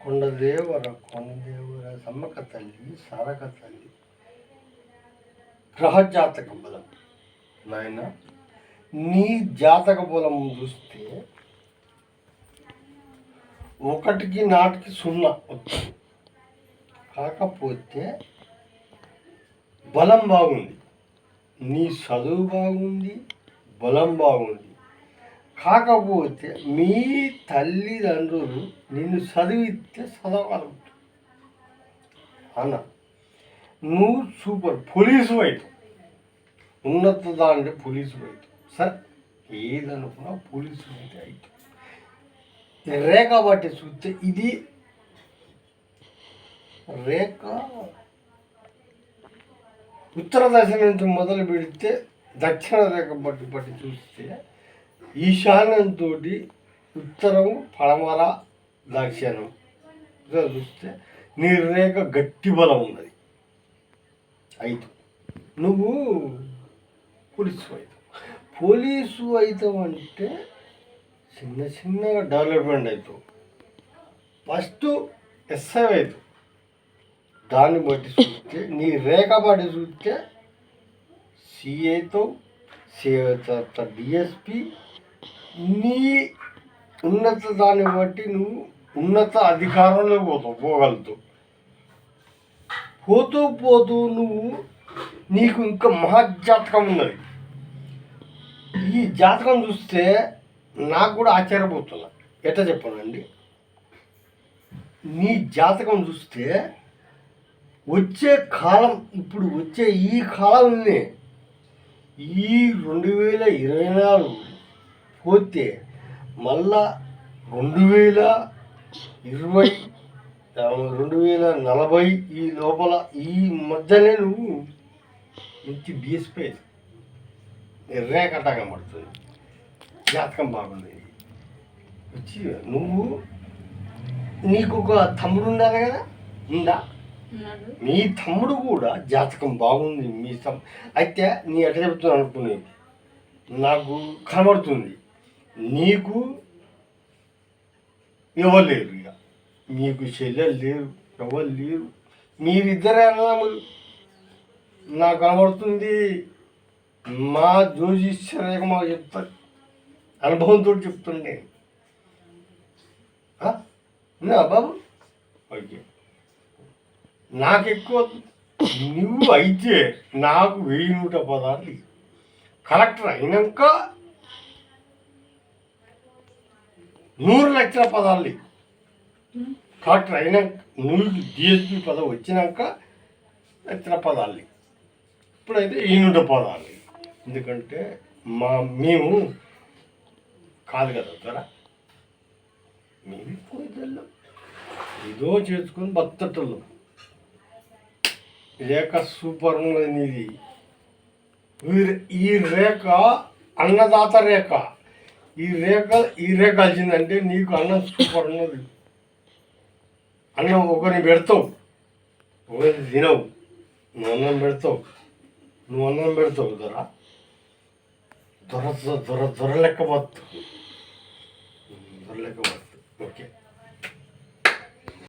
కొండదేవర సమ్మక్క తల్లి సారక తల్లి గ్రహజాతక బలం. నాయన నీ జాతక బలం చూస్తే 1కి 0 వచ్చింది. కాకపోతే బలం బాగుంది, నీ చదువు బాగుంది, బలం బాగుంది. కాకపోతే మీ తల్లిదండ్రులు నిన్ను చదివిస్తే చదవగలుగుతావు అన్న. నువ్వు సూపర్ పోలీసు అవుతావు, ఉన్నత దాంట్లో పోలీసు అవుతావు. సరే ఏదనుకున్నా పోలీసు అయితే అవుతావు. రేఖ బట్టి చూస్తే ఇది రేఖ ఉత్తర దశ నుంచి మొదలు పెడితే దక్షిణ రేఖ బట్టి చూస్తే ఈశాన్యంతో ఉత్తరం పడమర దక్షిణం చూస్తే నీ రేఖ గట్టి బలం ఉన్నది. అయితే నువ్వు పోలీసు అవుతావు అంటే చిన్నగా డెవలప్మెంట్ అవుతావు. ఫస్ట్ ఎస్ఐ అవుతావు. దాన్ని బట్టి చూస్తే నీ రేఖ బట్టి చూస్తే సిఐ అవుతావు, తర్వాత డిఎస్పి. నీ ఉన్నత దాన్ని బట్టి నువ్వు ఉన్నత అధికారంలో పోగలుగుతావు. పోతూ నువ్వు నీకు ఇంకా మహాజాతకం ఉన్నది. ఈ జాతకం చూస్తే నాకు కూడా ఆశ్చర్యపోతున్నా. ఎట్లా చెప్పానండి, నీ జాతకం చూస్తే వచ్చే కాలం, ఇప్పుడు వచ్చే ఈ కాలంలో ఈ 2024 పోతే మళ్ళా 2020 2040 ఈ లోపల ఈ మధ్యనే నువ్వు మంచి డిఎస్పీ రేఖటగా పడుతుంది. జాతకం బాగుంది. వచ్చి నువ్వు నీకు ఒక తమ్ముడు ఉండాలి కదా, ఉందా? మీ తమ్ముడు కూడా జాతకం బాగుంది. అయితే నీ ఎట్లా చెప్తున్నా అనుకునేది నాకు కనబడుతుంది. నీకు ఎవరు లేరు, ఇక నీకు చెల్లెలు లేరు, ఎవరు లేరు. మీరిద్దరే అన్నదమ్ములు నాకు కనబడుతుంది. మా జ్యోతిష్యరేఖ మాకు చెప్తారు, అనుభవంతో చెప్తుండే బాబు. ఓకే, నాకు ఎక్కువ నువ్వు అయితే నాకు 1116 కలెక్టర్ అయినాక 100 లక్షల పదాలు. కలెక్టర్ అయినాక నువ్వు డిఎస్పీ పదవి వచ్చినాక లక్షల పదాలు. ఇప్పుడైతే 116. ఎందుకంటే మేము కాదు కదా ధర, మేము పోయిద్దెళ్ళం ఏదో చేసుకొని బతటోళ్ళం. రేఖ సూపర్ ఉన్నది నీది. ఈ రేఖ అన్నదాత రేఖ. ఈ రేఖ వచ్చిందంటే నీకు అన్నం సూపర్ ఉన్నది. అన్నం ఒకరిని పెడతావు, ఒకరిని తినవు. నువ్వు అన్నం పెడతావు దొర లెక్క బతు. ఓకే.